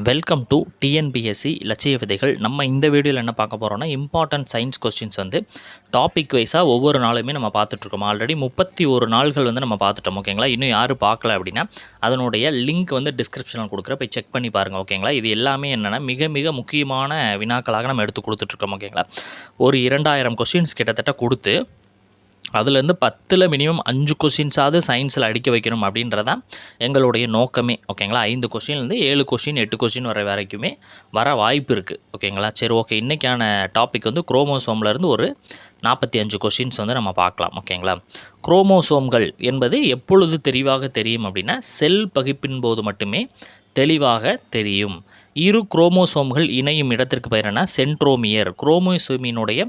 Welcome to TNPSC லட்சிய விதைகள். நம்ம இந்த வீடியோவில் என்ன பார்க்க போகிறோம்னா, இம்பார்ட்டன்ட் சயின்ஸ் கொஸ்டின்ஸ் வந்து டாபிக் வைஸாக ஒவ்வொரு நாளுமே நம்ம பார்த்துட்ருக்கோம். ஆல்ரெடி 31 நாள்கள் வந்து நம்ம பார்த்துட்டோம். ஓகேங்களா? இன்னும் யாரும் பார்க்கல அப்படின்னா அதனுடைய லிங்க் வந்து டிஸ்கிரிப்ஷனில் கொடுக்குற, போய் செக் பண்ணி பாருங்கள். ஓகேங்களா? இது எல்லாமே என்னென்னா மிக மிக முக்கியமான வினாக்களாக நம்ம எடுத்து கொடுத்துட்ருக்கோம். ஓகேங்களா? ஒரு 2000 கொஸ்டின்ஸ் கிட்டத்தட்ட கொடுத்து அதுலேருந்து 10ல் மினிமம் 5 கொஸ்டின்ஸாவது சயின்ஸில் அடிக்க வைக்கணும் அப்படின்றதான் எங்களுடைய நோக்கமே. ஓகேங்களா? 5 கொஸ்டின்லேருந்து 7 கொஸ்டின் 8 கொஸ்டின் வரைக்குமே வர வாய்ப்பு இருக்குது. ஓகேங்களா? சரி, ஓகே. இன்றைக்கான டாபிக் வந்து குரோமோசோம்லேருந்து ஒரு 45 கொஸ்டின்ஸ் வந்து நம்ம பார்க்கலாம். ஓகேங்களா? குரோமோசோம்கள் என்பது எப்பொழுது தெளிவாக தெரியும் அப்படின்னா, செல் பகுப்பின் போது மட்டுமே தெளிவாக தெரியும். இரு குரோமோசோம்கள் இணையும் இடத்திற்கு பெயர் என்ன? சென்ட்ரோமியர். குரோமோசோமினுடைய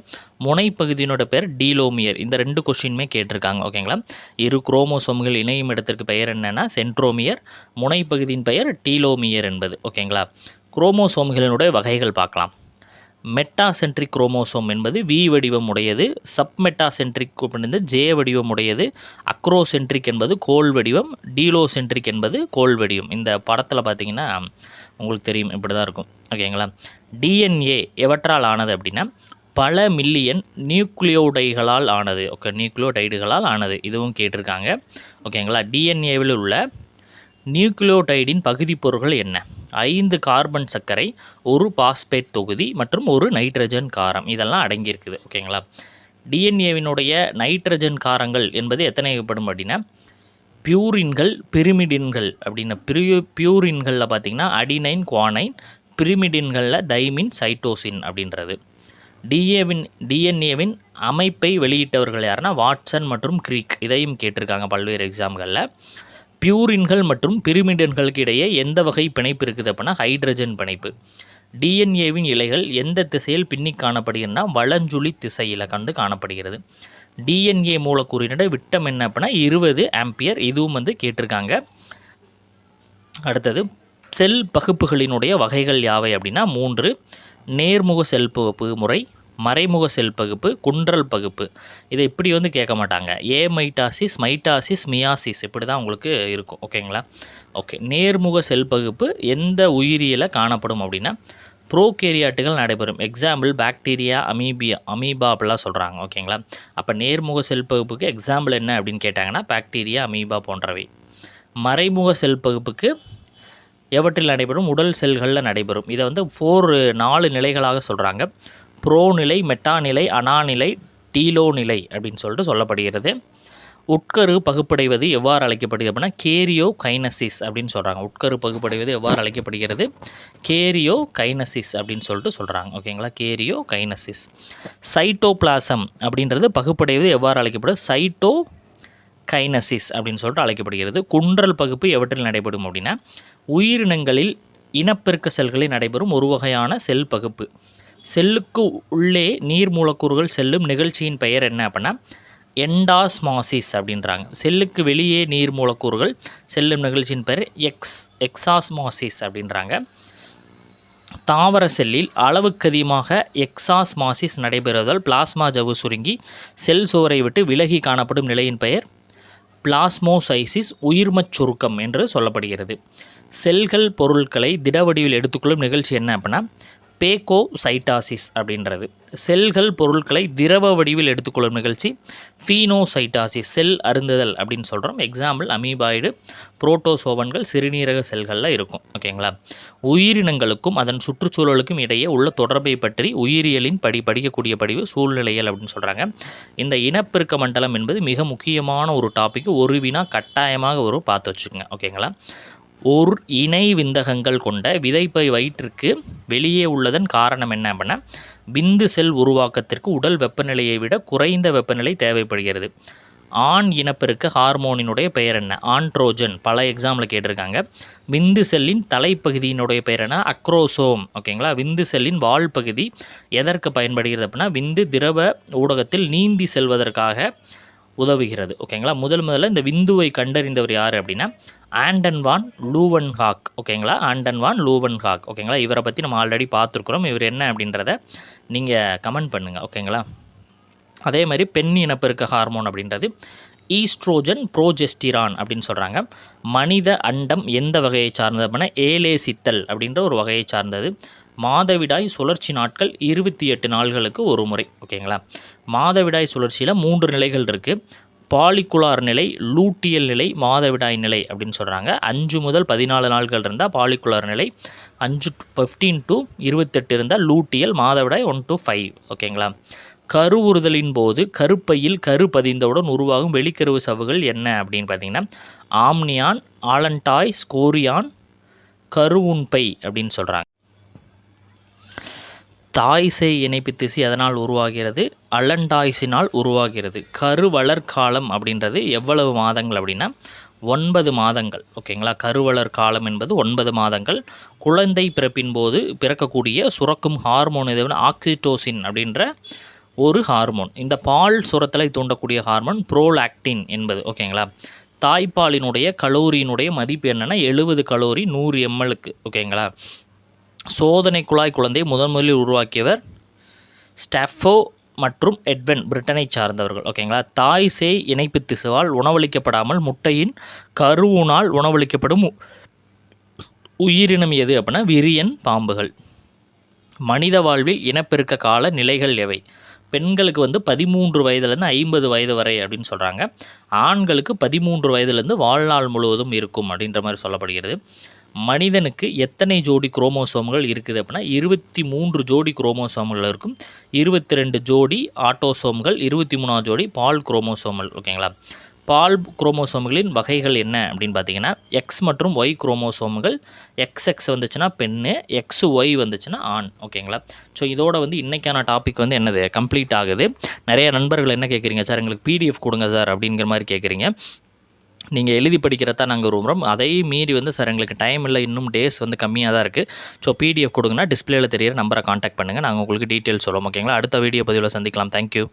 முனைப்பகுதியினோட பேர் டீலோமியர். இந்த 2 கொஸ்டினுமே கேட்டிருக்காங்க. ஓகேங்களா? இரு குரோமோசோம்கள் இணையும் இடத்திற்கு பெயர் என்னென்னா சென்ட்ரோமியர், முனைப்பகுதியின் பெயர் டீலோமியர் என்பது. ஓகேங்களா? குரோமோசோம்களினுடைய வகைகள் பார்க்கலாம். மெட்டாசென்ட்ரிக் குரோமோசோம் என்பது வி வடிவம் உடையது. சப்மெட்டாசென்ட்ரிக் என்பது ஜே வடிவம் உடையது. அக்ரோசென்ட்ரிக் என்பது கோல் வடிவம். டீலோசென்ட்ரிக் என்பது கோல் வடிவம். இந்த படத்தில் பார்த்திங்கன்னா உங்களுக்கு தெரியும், இப்படி தான் இருக்கும். ஓகேங்களா? டிஎன்ஏ எவற்றால் ஆனது அப்படின்னா, பல மில்லியன் நியூக்ளியோடைகளால் ஆனது. ஓகே, நியூக்ளியோடைடுகளால் ஆனது. இதுவும் கேட்டிருக்காங்க. ஓகேங்களா? டிஎன்ஏவில் உள்ள நியூக்ளியோடைடின் பகுதி பொருட்கள் என்ன? 5 கார்பன் சர்க்கரை, ஒரு பாஸ்பேட் தொகுதி மற்றும் ஒரு நைட்ரஜன் காரம். இதெல்லாம் அடங்கியிருக்குது. ஓகேங்களா? டிஎன்ஏவினுடைய நைட்ரஜன் காரங்கள் என்பது எத்தனை ஏற்படும் அப்படின்னா, பியூரின்கள், பிரிமிடின்கள் அப்படின்னா, பியூரின்களில் பார்த்திங்கன்னா அடினைன், குவானைன், பிரிமிடின்களில் தைமின், சைட்டோசின் அப்படின்றது. டிஎன்ஏவின் அமைப்பை வெளியிட்டவர்கள் யாருன்னா வாட்சன் மற்றும் கிரீக். இதையும் கேட்டிருக்காங்க பல்வேறு எக்ஸாம்களில். பியூரின்கள் மற்றும் பிரிமிடன்களுக்கு இடையே எந்த வகை பிணைப்பு இருக்குது அப்படின்னா, ஹைட்ரஜன் பிணைப்பு. டிஎன்ஏவின் இலைகள் எந்த திசையில் பின்னி காணப்படுகிறதுனா, வலஞ்சுழி திசையில் கண்டு காணப்படுகிறது. டிஎன்ஏ மூலக்கூறினுடைய விட்டம் என்ன அப்படின்னா 20 ஆம்பியர். இதுவும் வந்து கேட்டிருக்காங்க. அடுத்தது, செல் பகுப்புகளினுடைய வகைகள் யாவை அப்படின்னா 3. நேர்முக செல் பகுப்பு முறை, மறைமுக செல் பகுப்பு, குன்றல் பகுப்பு. இதை இப்படி வந்து கேட்க மாட்டாங்க. ஏமைட்டாசிஸ், மைட்டாசிஸ், மியாசிஸ், இப்படி தான் உங்களுக்கு இருக்கும். ஓகேங்களா? ஓகே. நேர்முக செல் பகுப்பு எந்த உயிரியலில் காணப்படும் அப்படின்னா, ப்ரோகேரியாட்டுகள் நடைபெறும். எக்ஸாம்பிள் பாக்டீரியா, அமீபா அப்படிலாம் சொல்கிறாங்க. ஓகேங்களா? அப்போ நேர்முக செல் பகுப்புக்கு எக்ஸாம்பிள் என்ன அப்படின்னு கேட்டாங்கன்னா, பாக்டீரியா, அமீபா போன்றவை. மறைமுக செல் பகுப்புக்கு எவற்றில் நடைபெறும்? உடல் செல்களில் நடைபெறும். இதை வந்து 4 நிலைகளாக சொல்கிறாங்க. ப்ரோ நிலை, மெட்டா நிலை, அனா நிலை, டீலோ நிலை அப்படின்னு சொல்லிட்டு சொல்லப்படுகிறது. உட்கரு பகுப்படைவது எவ்வாறு அழைக்கப்படுகிறது அப்படின்னா, கேரியோ கைனசிஸ் அப்படின்னு சொல்கிறாங்க. உட்கரு பகுப்படைவது எவ்வாறு அழைக்கப்படுகிறது? கேரியோ கைனசிஸ் அப்படின்னு சொல்லிட்டு சொல்கிறாங்க. ஓகேங்களா? கேரியோ கைனசிஸ். சைட்டோபிளாசம் அப்படின்றது பகுப்படைவது எவ்வாறு அழைக்கப்படுது? சைட்டோ கைனசிஸ் அப்படின்னு சொல்லிட்டு அழைக்கப்படுகிறது. குன்றல் பகுப்பு எவற்றில் நடைபெறும் அப்படின்னா, உயிரினங்களில் இனப்பெருக்க செல்களில் நடைபெறும் ஒரு வகையான செல் பகுப்பு. செல்லுக்கு உள்ளே நீர் மூலக்கூறுகள் செல்லும் நிகழ்ச்சியின் பெயர் என்ன அப்படின்னா, எண்டாஸ்மாசிஸ் அப்படின்றாங்க. செல்லுக்கு வெளியே நீர் மூலக்கூறுகள் செல்லும் நிகழ்ச்சியின் பெயர் எக்ஸாஸ்மாசிஸ் அப்படின்றாங்க. தாவர செல்லில் அளவுக்கு அதிகமாக எக்ஸாஸ்மாசிஸ் நடைபெறுவதால் பிளாஸ்மா ஜவ்வு சுருங்கி செல் சுவரை விட்டு விலகி காணப்படும் நிலையின் பெயர் பிளாஸ்மோசைசிஸ், உயிர்மச் சுருக்கம் என்று சொல்லப்படுகிறது. செல்கள் பொருட்களை திட வடிவில் எடுத்துக்கொள்ளும் நிகழ்ச்சி என்ன அப்படின்னா, பேகோசைட்டாசிஸ் அப்படின்றது. செல்கள் பொருட்களை திரவ வடிவில் எடுத்துக்கொள்ளும் நிகழ்ச்சி ஃபீனோசைட்டாசிஸ், செல் அருந்துதல் அப்படின்னு சொல்கிறோம். எக்ஸாம்பிள் அமீபாய்டு, புரோட்டோசோவன்கள் சிறுநீரக செல்களில் இருக்கும். ஓகேங்களா? உயிரினங்களுக்கும் அதன் சுற்றுச்சூழலுக்கும் இடையே உள்ள தொடர்பை பற்றி உயிரியலின் படிக்கக்கூடிய படிவு சூழ்நிலைகள் அப்படின்னு சொல்கிறாங்க. இந்த இனப்பெருக்க மண்டலம் என்பது மிக முக்கியமான ஒரு டாபிக். ஒரு வினா கட்டாயமாக பார்த்து வச்சுக்கோங்க. ஓகேங்களா? ஓர் இணை விந்தகங்கள் கொண்ட விதைப்பை வயிற்றுக்கு வெளியே உள்ளதன் காரணம் என்ன அப்படின்னா, விந்து செல் உருவாக்கத்திற்கு உடல் வெப்பநிலையை விட குறைந்த வெப்பநிலை தேவைப்படுகிறது. ஆண் இனப்பெருக்க ஹார்மோனினுடைய பெயர் என்ன? ஆண்ட்ரோஜன். பல எக்ஸாம்பிள் கேட்டிருக்காங்க. விந்து செல்லின் தலைப்பகுதியினுடைய பெயர் என்ன? அக்ரோசோம். ஓகேங்களா? விந்து செல்லின் வால் பகுதி எதற்கு பயன்படுகிறது அப்படின்னா, விந்து திரவ ஊடகத்தில் நீந்தி செல்வதற்காக உதவுகிறது. ஓகேங்களா? முதல்ல இந்த விந்துவை கண்டறிந்தவர் யார் அப்படின்னா, ஆண்டன் வான் லூவன்ஹாக். ஓகேங்களா? ஆண்டன் வான் லூவன்ஹாக். ஓகேங்களா? இவரை பற்றி நம்ம ஆல்ரெடி பார்த்துருக்குறோம். இவர் என்ன அப்படின்றத நீங்கள் கமெண்ட் பண்ணுங்கள். ஓகேங்களா? அதே மாதிரி பெண் இனப்பெருக்க ஹார்மோன் அப்படின்றது ஈஸ்ட்ரோஜன், ப்ரோஜெஸ்டிரான் அப்படின்னு சொல்கிறாங்க. மனித அண்டம் எந்த வகையை சார்ந்தது அப்படின்னா ஏலேசித்தல் அப்படின்ற ஒரு வகையை சார்ந்தது. மாதவிடாய் சுழற்சி நாட்கள் 28 நாள்களுக்கு ஒரு முறை. ஓகேங்களா. மாதவிடாய் சுழற்சியில் 3 நிலைகள் இருக்குது. பாலிகுலார் நிலை, லூட்டியல் நிலை, மாதவிடாய் நிலை அப்படின்னு சொல்கிறாங்க. 5 முதல் 14 நாள்கள் இருந்தால் பாலிகுலார் நிலை, 15 to 28 இருந்தால் லூட்டியல், மாதவிடாய் 1 to 5. ஓகேங்களா. கருவுறுதலின் போது கருப்பையில் கரு பதிந்தவுடன் உருவாகும் வெளிக்கருவு சவ்வுகள் என்ன அப்படின்னு பார்த்தீங்கன்னா ஆம்னியான், ஆலன்டாய், ஸ்கோரியான், கருவுண்பை அப்படின்னு சொல்கிறாங்க. தாய்சேய் இணைப்பு திசு எதனால் உருவாகிறது? அலண்டாய்ஸினால் உருவாகிறது. கருவளர் காலம் அப்படின்றது எவ்வளவு மாதங்கள் அப்படின்னா 9 மாதங்கள். ஓகேங்களா. கருவளர் காலம் என்பது 9 மாதங்கள். குழந்தை பிறப்பின் போது பிறக்கக்கூடிய சுரக்கும் ஹார்மோன் எதுனா ஆக்சிடோசின் அப்படின்ற ஒரு ஹார்மோன். இந்த பால் சுரத்தலை தூண்டக்கூடிய ஹார்மோன் ப்ரோலாக்டின் என்பது. ஓகேங்களா. தாய்ப்பாலினுடைய கலோரியினுடைய மதிப்பு என்னென்னா 70 கலோரி 100 ml. ஓகேங்களா. சோதனை குழாய் குழந்தையை முதலில் உருவாக்கியவர் ஸ்டாஃபோ மற்றும் எட்வன், பிரிட்டனை சார்ந்தவர்கள். ஓகேங்களா. தாய் சேய் இணைப்பு திசுவால் உணவளிக்கப்படாமல் முட்டையின் கருவுனால் உணவளிக்கப்படும் உயிரினம் எது அப்படின்னா விரியன் பாம்புகள். மனித வாழ்வில் இனப்பெருக்க கால நிலைகள் எவை? பெண்களுக்கு 13 வயதுலேருந்து 50 வயது வரை அப்படின்னு சொல்கிறாங்க. ஆண்களுக்கு 13 வயதுலேருந்து வாழ்நாள் முழுவதும் இருக்கும் அப்படின்ற மாதிரி சொல்லப்படுகிறது. மனிதனுக்கு எத்தனை ஜோடி குரோமோசோம்கள் இருக்குது அப்படின்னா 23 ஜோடி குரோமோசோம்கள் இருக்கும். 22 ஜோடி ஆட்டோசோம்கள், 23 ஜோடி பால் குரோமோசோம்கள். ஓகேங்களா. பால் குரோமோசோம்களின் வகைகள் என்ன அப்படின்னு பார்த்தீங்கன்னா எக்ஸ் மற்றும் ஒய் குரோமோசோம்கள். எக்ஸ்எக்ஸ் வந்துச்சுன்னா பெண்ணு, எக்ஸ் ஒய் வந்துச்சுன்னா ஆண். ஓகேங்களா. ஸோ இதோட இன்றைக்கான டாபிக் என்னது கம்ப்ளீட் ஆகுது. நிறைய நண்பர்கள் என்ன கேட்குறீங்க, சார் எங்களுக்கு பிடிஎஃப் கொடுங்க சார் அப்படிங்கிற மாதிரி கேட்குறீங்க. நீங்கள் எழுதி படிக்கிறதா நாங்கள் விரும்புகிறோம். அதையும் மீறி சார் எங்களுக்கு டைம் இல்லை, இன்னும் டேஸ் கம்மியாக தான் இருக்குது. ஸோ பிடிஎஃப் கொடுங்கன்னா டிஸ்பிளேயில் தெரியிற நம்பரை காண்டாக்ட் பண்ணுங்கள், நாங்கள் உங்களுக்கு டீட்டெயில்ஸ் சொல்லுவோம். ஓகேங்களா. அடுத்த வீடியோ பதிவில் சந்திக்கலாம். தேங்க்யூ.